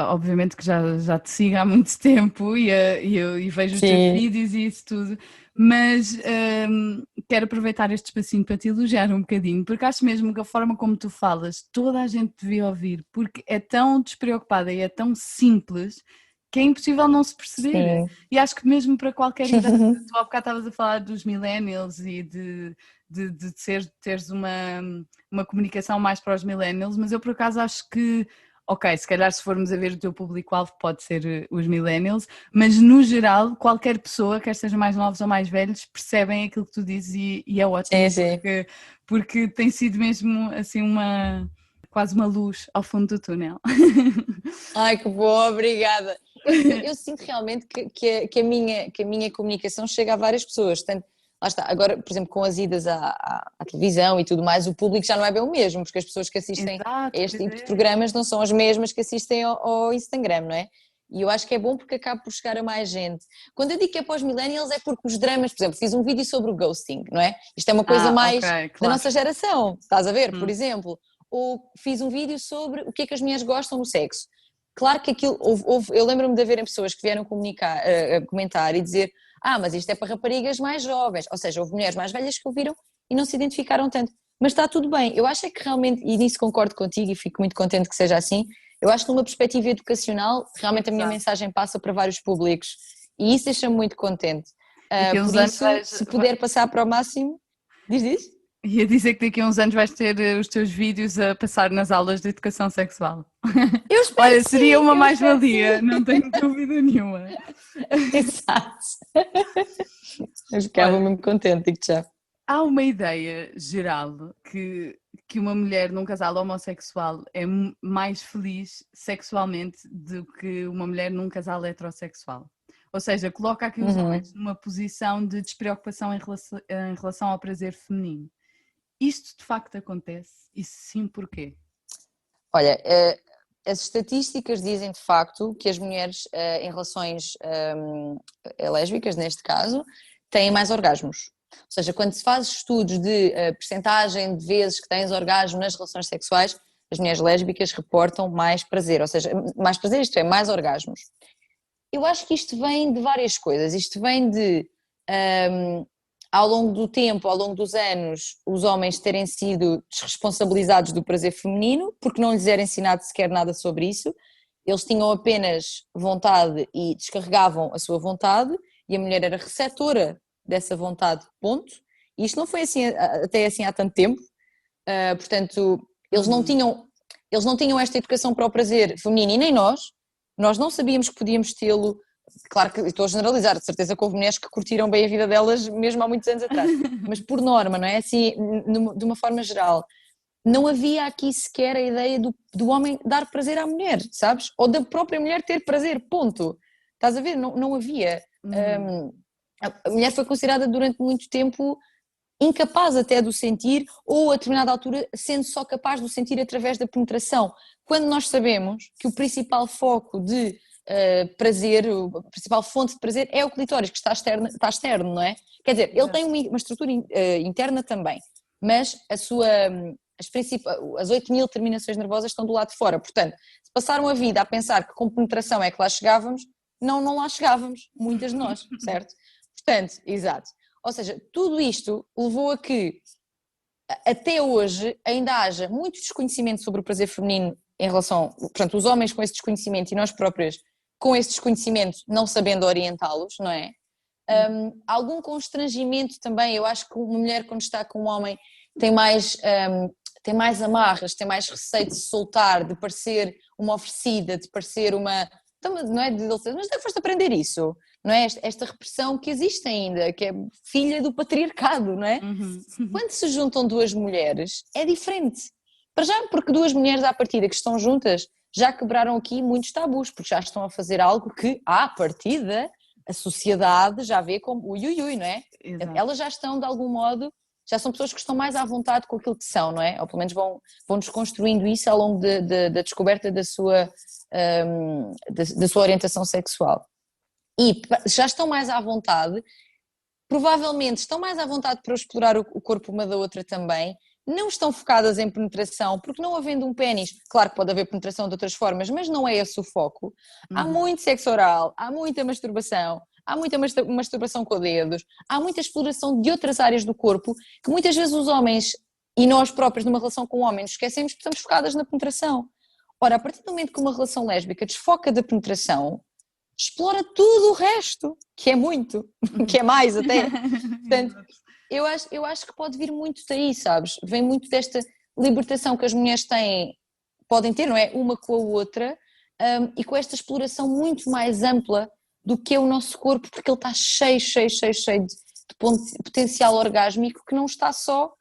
obviamente que já te sigo há muito tempo e vejo os teus vídeos e isso tudo, mas quero aproveitar este espacinho para te elogiar um bocadinho, porque acho mesmo que a forma como tu falas, toda a gente devia ouvir, porque é tão despreocupada e é tão simples que é impossível não se perceber. Sim. E acho que mesmo para qualquer idade, tu há bocado estavas a falar dos millennials e de teres uma comunicação mais para os millennials, mas eu por acaso acho que, ok, se calhar se formos a ver o teu público-alvo pode ser os millennials, mas no geral qualquer pessoa, quer seja mais novos ou mais velhos, percebem aquilo que tu dizes e é ótimo, Sim. porque tem sido mesmo assim quase uma luz ao fundo do túnel. Ai, que boa, obrigada. Eu sinto realmente que a minha comunicação chega a várias pessoas, tanto, lá está, agora, por exemplo, com as idas à televisão e tudo mais, o público já não é bem o mesmo, porque as pessoas que assistem a este tipo de programas não são as mesmas que assistem ao Instagram, não é? E eu acho que é bom porque acaba por chegar a mais gente. Quando eu digo que é para os millennials é porque os dramas, por exemplo, fiz um vídeo sobre o ghosting, não é? Isto é uma coisa mais da nossa geração, estás a ver? Por exemplo, ou fiz um vídeo sobre o que é que as mulheres gostam no sexo. Claro que aquilo, eu lembro-me de haverem pessoas que vieram comentar e dizer mas isto é para raparigas mais jovens, ou seja, houve mulheres mais velhas que ouviram e não se identificaram tanto, mas está tudo bem, eu acho é que realmente, e nisso concordo contigo e fico muito contente que seja assim, eu acho que numa perspectiva educacional, realmente a minha mensagem passa para vários públicos e isso deixa-me muito contente, por isso, se puder passar para o máximo, diz? Ia dizer que daqui a uns anos vais ter os teus vídeos a passar nas aulas de educação sexual. Eu espero. Olha, seria uma mais-valia, não tenho dúvida nenhuma. Exato. Eu ficava mesmo contente, digo já. Há uma ideia geral que uma mulher num casal homossexual é mais feliz sexualmente do que uma mulher num casal heterossexual. Ou seja, coloca aqui os homens numa posição de despreocupação em relação ao prazer feminino. Isto de facto acontece? E se sim, porquê? Olha, as estatísticas dizem de facto que as mulheres em relações lésbicas, neste caso, têm mais orgasmos. Ou seja, quando se faz estudos de percentagem de vezes que tens orgasmo nas relações sexuais, as mulheres lésbicas reportam mais prazer, ou seja, mais prazer, isto é, mais orgasmos. Eu acho que isto vem de várias coisas, isto vem de ao longo do tempo, ao longo dos anos, os homens terem sido desresponsabilizados do prazer feminino, porque não lhes era ensinado sequer nada sobre isso. Eles tinham apenas vontade e descarregavam a sua vontade, e a mulher era receptora dessa vontade, ponto. E isto não foi assim até assim há tanto tempo. Portanto, eles não tinham esta educação para o prazer feminino, e nem nós não sabíamos que podíamos tê-lo. Claro que estou a generalizar, de certeza que houve mulheres que curtiram bem a vida delas mesmo há muitos anos atrás, mas por norma, não é? Assim, de uma forma geral, não havia aqui sequer a ideia do homem dar prazer à mulher, sabes? Ou da própria mulher ter prazer, ponto. Estás a ver? Não havia. A mulher foi considerada durante muito tempo incapaz até do sentir, ou a determinada altura sendo só capaz de sentir através da penetração. Quando nós sabemos que o principal foco de prazer, a principal fonte de prazer é o clitóris, que está externo, não é? Quer dizer, ele tem uma estrutura interna também, mas as 8.000 terminações nervosas estão do lado de fora. Portanto, se passaram a vida a pensar que com penetração é que lá chegávamos, não lá chegávamos, muitas de nós, certo? Portanto, exato. Ou seja, tudo isto levou a que até hoje ainda haja muito desconhecimento sobre o prazer feminino em relação, portanto, os homens com esse desconhecimento e nós próprios com esse desconhecimento não sabendo orientá-los, não é? Algum constrangimento também, eu acho que uma mulher quando está com um homem tem mais amarras, tem mais receio de se soltar, de parecer uma oferecida, de parecer uma... Não é de mas onde foste aprender isso? Não é? Esta repressão que existe ainda, que é filha do patriarcado, não é? Quando se juntam duas mulheres, é diferente. Para já, porque duas mulheres à partida que estão juntas já quebraram aqui muitos tabus, porque já estão a fazer algo que, à partida, a sociedade já vê como ui, não é? Exato. Elas já estão, de algum modo, já são pessoas que estão mais à vontade com aquilo que são, não é? Ou pelo menos vão desconstruindo isso ao longo da descoberta da sua orientação sexual. E já estão mais à vontade, provavelmente estão mais à vontade para explorar o corpo uma da outra também, não estão focadas em penetração, porque não havendo um pénis, claro que pode haver penetração de outras formas, mas não é esse o foco. Há muito sexo oral, há muita masturbação, há muita masturbação com dedos, há muita exploração de outras áreas do corpo, que muitas vezes os homens, e nós próprios numa relação com homens, esquecemos que estamos focadas na penetração. Ora, a partir do momento que uma relação lésbica desfoca da penetração, explora tudo o resto, que é muito, que é mais até. Portanto, eu acho que pode vir muito daí, sabes? Vem muito desta libertação que as mulheres podem ter, não é? Uma com a outra, e com esta exploração muito mais ampla do que é o nosso corpo, porque ele está cheio de potencial orgásmico que não está só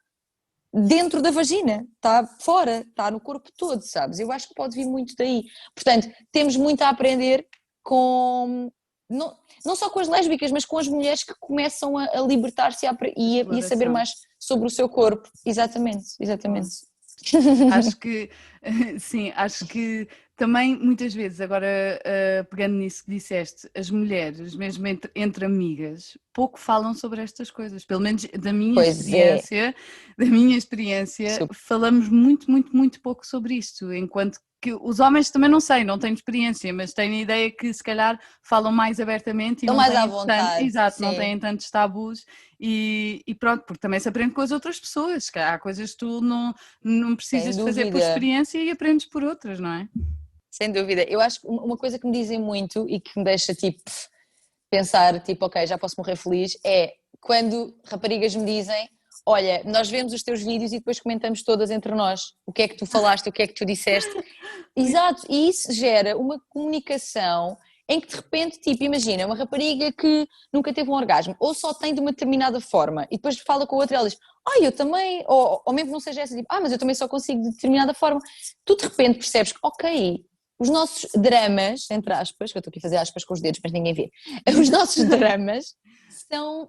dentro da vagina, está fora, está no corpo todo, sabes? Eu acho que pode vir muito daí. Portanto, temos muito a aprender não só com as lésbicas, mas com as mulheres que começam a libertar-se e a saber mais sobre o seu corpo. Exatamente. Acho que, sim, acho que também muitas vezes, agora pegando nisso que disseste, as mulheres, mesmo entre amigas, pouco falam sobre estas coisas, pelo menos da minha experiência, falamos muito pouco sobre isto, enquanto que os homens também não têm experiência, mas têm a ideia que se calhar falam mais abertamente e estão mais à vontade. Exato, não têm tantos tabus e pronto, porque também se aprende com as outras pessoas, que há coisas que tu não precisas de fazer por experiência e aprendes por outras, não é? Sem dúvida. Eu acho que uma coisa que me dizem muito e que me deixa tipo pensar, tipo, ok, já posso morrer feliz, é quando raparigas me dizem: olha, nós vemos os teus vídeos e depois comentamos todas entre nós o que é que tu falaste, o que é que tu disseste. Exato, e isso gera uma comunicação em que de repente, tipo, imagina, uma rapariga que nunca teve um orgasmo ou só tem de uma determinada forma e depois fala com a outra e ela diz: eu também, ou mesmo não seja essa, tipo, mas eu também só consigo de determinada forma. Tu de repente percebes que, ok, os nossos dramas, entre aspas, que eu estou aqui a fazer aspas com os dedos, mas ninguém vê, os nossos dramas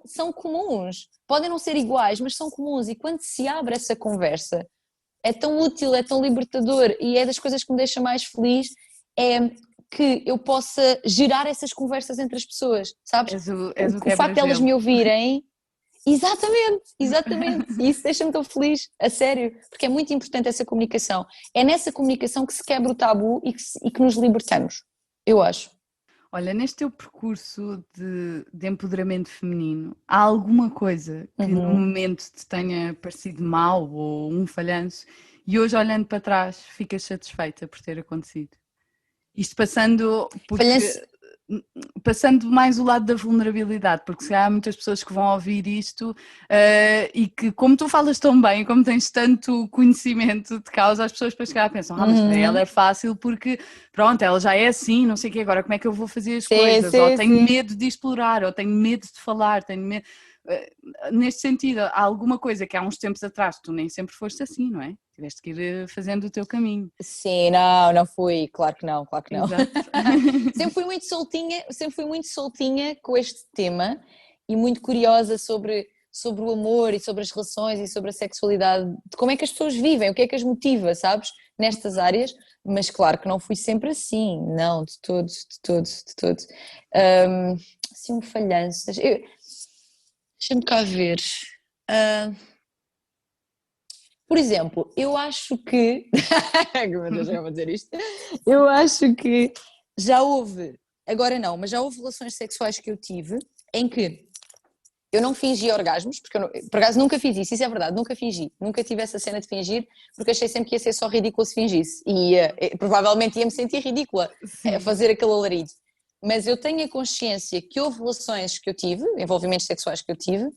são comuns, podem não ser iguais, mas são comuns, e quando se abre essa conversa é tão útil, é tão libertador, e é das coisas que me deixa mais feliz, é que eu possa gerar essas conversas entre as pessoas, sabes? O facto de elas me ouvirem, exatamente, e isso deixa-me tão feliz, a sério, porque é muito importante essa comunicação, é nessa comunicação que se quebra o tabu e que nos libertamos, eu acho. Olha, neste teu percurso de empoderamento feminino, há alguma coisa que no momento te tenha parecido mal ou um falhanço e hoje olhando para trás ficas satisfeita por ter acontecido? Isto Falhanço. passando mais o lado da vulnerabilidade, porque se há muitas pessoas que vão ouvir isto e que, como tu falas tão bem, como tens tanto conhecimento de causa, as pessoas para chegar pensam, mas para ela é fácil porque, pronto, ela já é assim, não sei o quê, agora como é que eu vou fazer as coisas? Ou tenho medo de explorar, ou tenho medo de falar, tenho medo... Neste sentido, há alguma coisa que há uns tempos atrás tu nem sempre foste assim, não é? Tiveste que ir fazendo o teu caminho. Sim, não fui, claro que não. Exato. Sempre fui muito soltinha com este tema e muito curiosa sobre o amor e sobre as relações e sobre a sexualidade, de como é que as pessoas vivem, o que é que as motiva, sabes, nestas áreas, mas claro que não fui sempre assim, não, de todos. Assim um falhanço, deixa-me cá ver. Por exemplo, eu acho que. Meu Deus, já vou dizer isto. Eu acho que já houve, agora não, mas já houve relações sexuais que eu tive em que eu não fingi orgasmos, porque por acaso nunca fiz isso é verdade, nunca fingi, nunca tive essa cena de fingir, porque achei sempre que ia ser só ridículo se fingisse e provavelmente ia-me sentir ridícula a fazer aquele alarido. Mas eu tenho a consciência que houve relações que eu tive, envolvimentos sexuais que eu tive,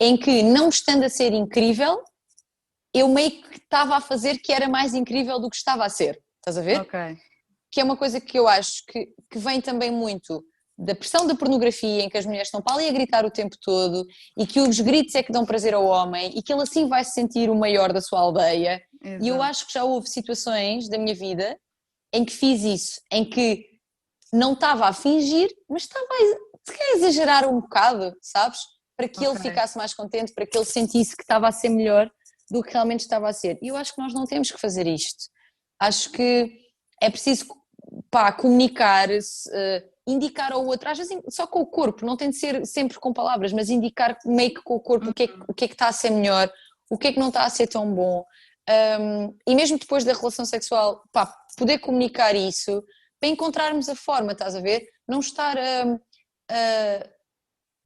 em que não estando a ser incrível, eu meio que estava a fazer que era mais incrível do que estava a ser, estás a ver? Ok. Que é uma coisa que eu acho que vem também muito da pressão da pornografia, em que as mulheres estão para ali a gritar o tempo todo e que os gritos é que dão prazer ao homem e que ele assim vai se sentir o maior da sua aldeia. Exato. E eu acho que já houve situações da minha vida em que fiz isso, em que não estava a fingir, mas estava a exagerar um bocado, sabes? Para que ele ficasse mais contente, para que ele sentisse que estava a ser melhor do que realmente estava a ser. E eu acho que nós não temos que fazer isto. Acho que é preciso comunicar, indicar ao outro, às vezes só com o corpo, não tem de ser sempre com palavras, mas indicar meio que com o corpo o que é que está a ser melhor, o que é que não está a ser tão bom. E mesmo depois da relação sexual, poder comunicar isso para encontrarmos a forma, estás a ver? Não estar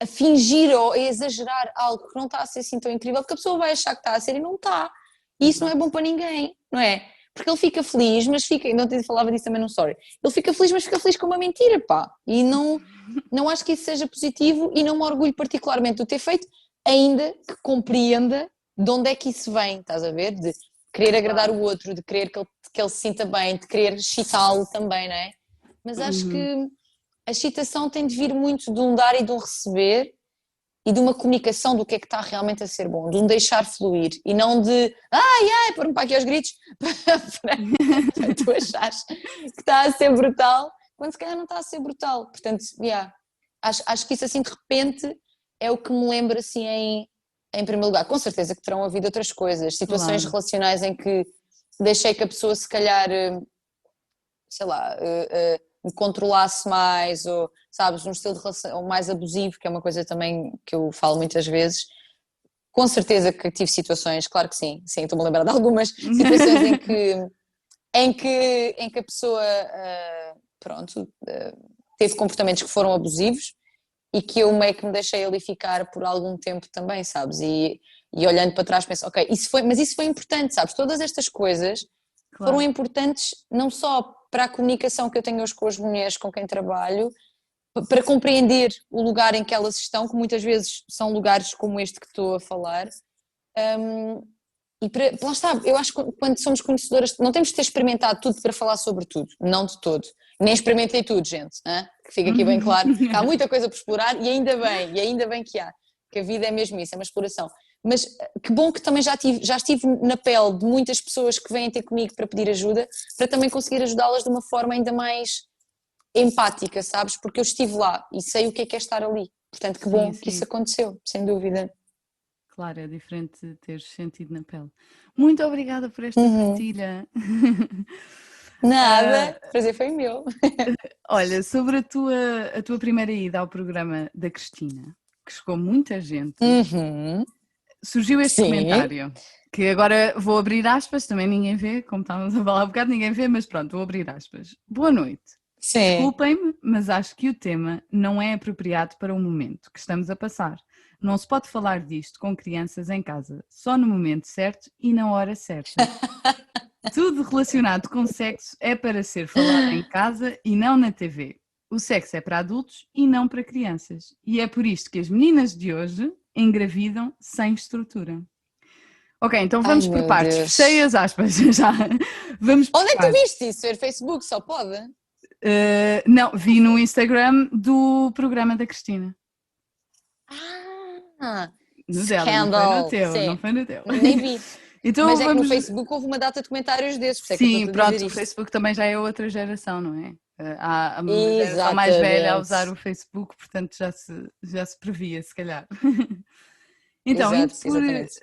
a fingir ou a exagerar algo que não está a ser assim tão incrível, porque a pessoa vai achar que está a ser e não está. E isso não é bom para ninguém, não é? Porque ele fica feliz, mas fica, não te falava disso também no story, ele fica feliz, mas fica feliz com uma mentira, e não acho que isso seja positivo e não me orgulho particularmente de ter feito, ainda que compreenda de onde é que isso vem, estás a ver? De querer agradar o outro, de querer que ele se sinta bem, de querer excitá-lo também, não é? Mas acho que a excitação tem de vir muito de um dar e de um receber e de uma comunicação do que é que está realmente a ser bom, de um deixar fluir e não de pôr-me para aqui aos gritos para tu achares que está a ser brutal, quando se calhar não está a ser brutal. Portanto, acho que isso assim de repente é o que me lembra assim em primeiro lugar. Com certeza que terão havido outras coisas, situações relacionais em que deixei que a pessoa se calhar, sei lá, me controlasse mais, ou sabes, um estilo de relação mais abusivo, que é uma coisa também que eu falo muitas vezes. Com certeza que tive situações, claro que sim, estou-me a lembrar de algumas situações em que a pessoa teve comportamentos que foram abusivos e que eu meio que me deixei ali ficar por algum tempo também, sabes, e olhando para trás penso, ok, mas isso foi importante, sabes, todas estas coisas foram importantes não só para a comunicação que eu tenho hoje com as mulheres com quem trabalho, para compreender o lugar em que elas estão, que muitas vezes são lugares como este que estou a falar, e lá está, eu acho que quando somos conhecedoras, não temos de ter experimentado tudo para falar sobre tudo, não de todo, nem experimentei tudo, gente, que fica aqui bem claro, que há muita coisa por explorar e ainda bem que há, que a vida é mesmo isso, é uma exploração. Mas que bom que também já estive na pele de muitas pessoas que vêm ter comigo para pedir ajuda, para também conseguir ajudá-las de uma forma ainda mais empática, sabes? Porque eu estive lá e sei o que é estar ali. Portanto, que bom que isso aconteceu, sem dúvida. Claro, é diferente de teres sentido na pele. Muito obrigada por esta partilha. Nada, o prazer foi meu. Olha, sobre a tua primeira ida ao programa da Cristina, que chegou muita gente, surgiu este comentário, que agora vou abrir aspas, também ninguém vê, como estávamos a falar há bocado, ninguém vê, mas pronto, vou abrir aspas. Boa noite. Sim. Desculpem-me, mas acho que o tema não é apropriado para o momento que estamos a passar. Não se pode falar disto com crianças em casa, só no momento certo e na hora certa. Tudo relacionado com sexo é para ser falado em casa e não na TV. O sexo é para adultos e não para crianças. E é por isto que as meninas de hoje engravidam sem estrutura. Ok, então Ai, vamos por meu partes. Deus. Fechei as aspas já. Vamos por Onde é que tu partes. viste isso? Ver Facebook, só pode? Não, vi no Instagram do programa da Cristina. Ah, No dela, não foi no Scandal. teu, não Sim, foi no teu. nem vi. Então Mas é que no vamos. Facebook houve uma data de comentários desses, por isso é que eu Sim, estou a pronto, dizer o isto. Facebook também já é outra geração, não é? Há uma geração mais velha a Exatamente. usar o Facebook, portanto já se previa, se calhar. Então, Exato, exatamente.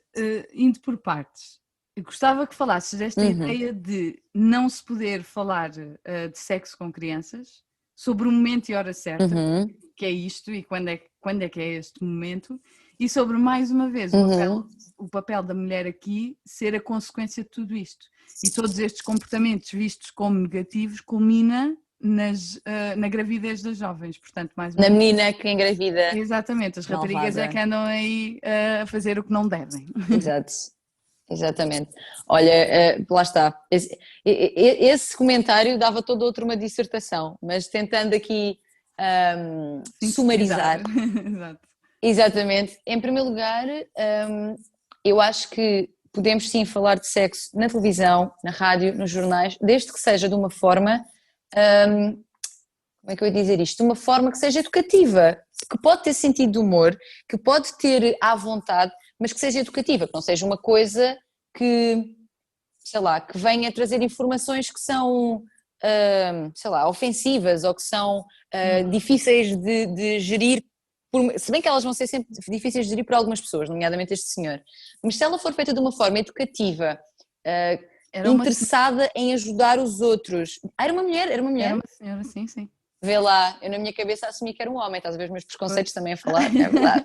indo por partes, eu gostava que falasses desta Uhum. ideia de não se poder falar de sexo com crianças, sobre o momento e hora certa, Uhum. que é isto e quando é que é este momento, e sobre, mais uma vez, Uhum. o papel da mulher aqui ser a consequência de tudo isto. E todos estes comportamentos vistos como negativos culmina na gravidez das jovens, portanto, mais uma Na vez. menina que engravida. Exatamente, as raparigas é Malvada. que andam aí a fazer o que não devem. Exato. Exatamente. Olha, lá está. Esse comentário dava toda outra uma dissertação, mas tentando aqui Sintetizar. sumarizar. Exato. Exatamente. Em primeiro lugar, eu acho que podemos sim falar de sexo na televisão, na rádio, nos jornais, desde que seja de uma forma, como é que eu ia dizer isto? De uma forma que seja educativa, que pode ter sentido de humor, que pode ter à vontade, mas que seja educativa, que não seja uma coisa que, sei lá, que venha trazer informações que são, sei lá, ofensivas ou que são difíceis de gerir, se bem que elas vão ser sempre difíceis de gerir por algumas pessoas, nomeadamente este senhor, mas se ela for feita de uma forma educativa, interessada em ajudar os outros. Era uma mulher? Era uma senhora, sim, sim. Vê lá, eu na minha cabeça assumi que era um homem, estás a ver os meus preconceitos também a falar? É verdade.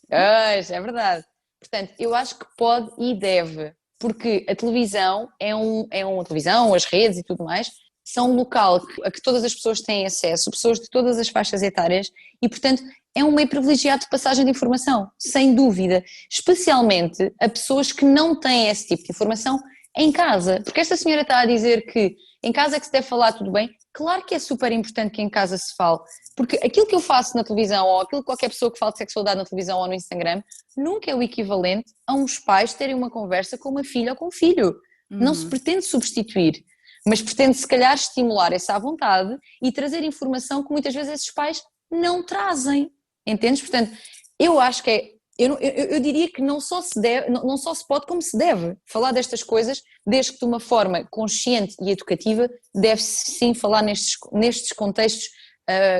Pois, é verdade. Portanto, eu acho que pode e deve, porque a televisão a televisão, as redes e tudo mais, são um local a que todas as pessoas têm acesso, pessoas de todas as faixas etárias e, portanto, é um meio privilegiado de passagem de informação, sem dúvida, especialmente a pessoas que não têm esse tipo de informação em casa, porque esta senhora está a dizer que em casa é que se deve falar tudo bem. Claro que é super importante que em casa se fale, porque aquilo que eu faço na televisão ou aquilo que qualquer pessoa que fala de sexualidade na televisão ou no Instagram nunca é o equivalente a uns pais terem uma conversa com uma filha ou com um filho. Não se pretende substituir, mas pretende se calhar estimular essa à vontade e trazer informação que muitas vezes esses pais não trazem, entendes? Portanto, eu acho que é eu diria que não só se deve, não só se pode, como se deve falar destas coisas, desde que de uma forma consciente e educativa, deve-se sim falar nestes contextos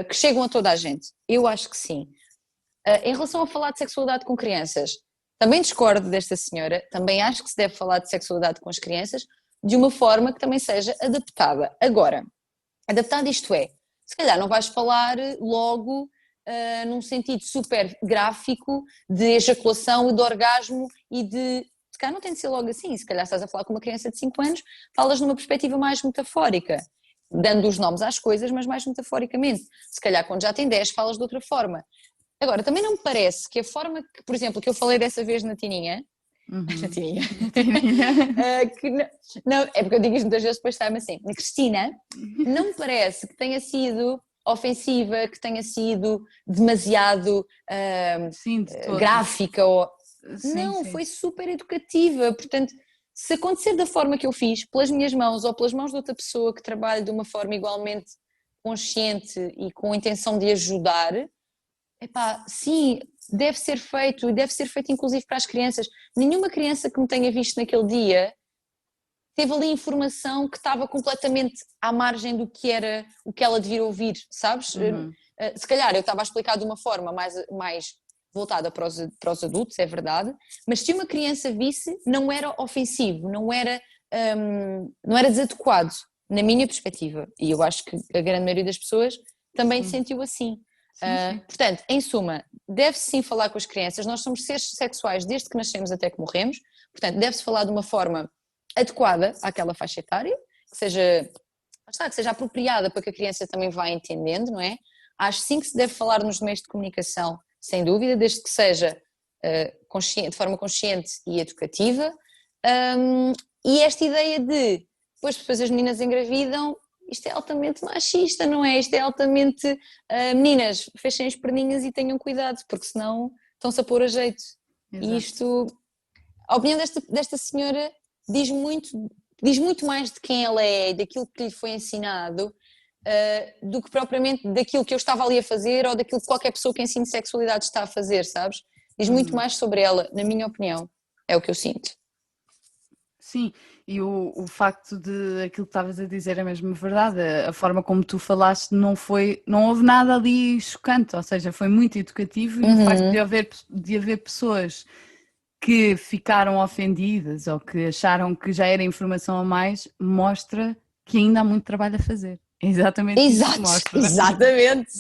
que chegam a toda a gente. Eu acho que sim. Em relação a falar de sexualidade com crianças, também discordo desta senhora, também acho que se deve falar de sexualidade com as crianças de uma forma que também seja adaptada. Agora, adaptada isto é, se calhar não vais falar logo num sentido super gráfico de ejaculação e de orgasmo e se calhar não tem de ser logo assim, se calhar estás a falar com uma criança de 5 anos, falas numa perspectiva mais metafórica, dando os nomes às coisas, mas mais metaforicamente. Se calhar quando já tem 10 falas de outra forma. Agora, também não me parece que a forma que, por exemplo, que eu falei dessa vez na Tininha, na Tininha, que não, é porque eu digo isto muitas vezes depois está-me assim, na Cristina, não me parece que tenha sido ofensiva, que tenha sido demasiado Sim, gráfica ou... Sim, não, sim. foi super educativa, portanto, se acontecer da forma que eu fiz, pelas minhas mãos ou pelas mãos de outra pessoa que trabalhe de uma forma igualmente consciente e com a intenção de ajudar, epá, sim, deve ser feito e deve ser feito inclusive para as crianças. Nenhuma criança que me tenha visto naquele dia teve ali informação que estava completamente à margem do que era o que ela devia ouvir, sabes? Se calhar eu estava a explicar de uma forma mais voltada para os adultos, é verdade, mas se uma criança visse, não era ofensivo, não era desadequado, na minha perspectiva, e eu acho que a grande maioria das pessoas também sentiu assim. Sim. Portanto, em suma, deve-se sim falar com as crianças, nós somos seres sexuais desde que nascemos até que morremos, portanto deve-se falar de uma forma adequada àquela faixa etária, que seja que seja apropriada para que a criança também vá entendendo, não é? Acho sim que se deve falar nos meios de comunicação, sem dúvida, desde que seja de forma consciente e educativa. E esta ideia de depois as meninas engravidam, isto é altamente machista, não é? Isto é altamente meninas, fechem as perninhas e tenham cuidado, porque senão estão-se a pôr a jeito. Exato. E isto, a opinião desta senhora diz muito mais de quem ela é e daquilo que lhe foi ensinado do que propriamente daquilo que eu estava ali a fazer ou daquilo que qualquer pessoa que ensine sexualidade está a fazer, sabes? Diz muito mais sobre ela, na minha opinião, é o que eu sinto. Sim, e o facto de aquilo que estavas a dizer é mesmo verdade, a forma como tu falaste não houve nada ali chocante, ou seja, foi muito educativo e o facto de haver pessoas que ficaram ofendidas ou que acharam que já era informação a mais, mostra que ainda há muito trabalho a fazer. É exatamente isso que mostra. Exatamente.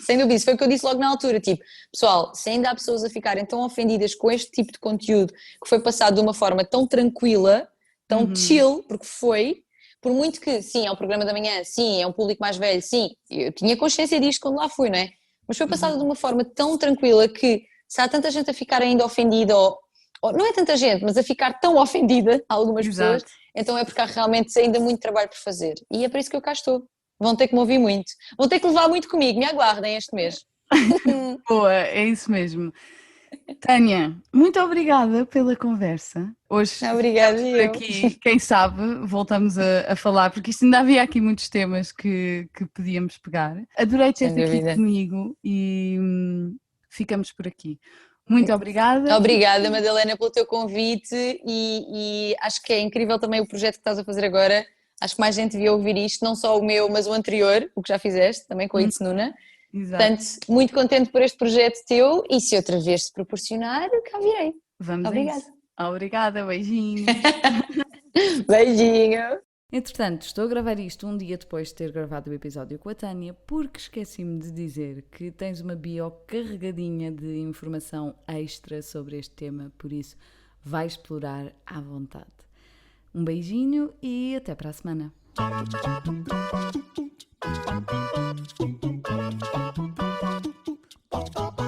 Sem dúvida, isso foi o que eu disse logo na altura, tipo, pessoal, se ainda há pessoas a ficarem tão ofendidas com este tipo de conteúdo que foi passado de uma forma tão tranquila, tão chill, porque foi, por muito que, sim, é um programa da manhã, sim, é um público mais velho, sim, eu tinha consciência disto quando lá fui, não é? Mas foi passado de uma forma tão tranquila que se há tanta gente a ficar ainda ofendida, ou não é tanta gente, mas a ficar tão ofendida, algumas pessoas, então é porque há realmente ainda muito trabalho por fazer. E é por isso que eu cá estou. Vão ter que me ouvir muito. Vão ter que levar muito comigo. Me aguardem este mês. Boa, é isso mesmo. Tânia, muito obrigada pela conversa. Hoje Obrigada, ficamos por aqui. Quem sabe voltamos a falar, porque isto ainda havia aqui muitos temas que podíamos pegar. Adorei ter-te aqui comigo e ficamos por aqui. Muito obrigada. Obrigada, Madalena, pelo teu convite e acho que é incrível também o projeto que estás a fazer agora. Acho que mais gente devia ouvir isto, não só o meu, mas o anterior, o que já fizeste, também com a It's Nuna. Exato. Portanto, muito contente por este projeto teu e se outra vez se proporcionar, cá virei. Vamos Obrigada. a isso. Obrigada, beijinho. Beijinho. Entretanto, estou a gravar isto um dia depois de ter gravado o episódio com a Tânia, porque esqueci-me de dizer que tens uma bio carregadinha de informação extra sobre este tema, por isso vai explorar à vontade. Um beijinho e até para a semana. Tchau.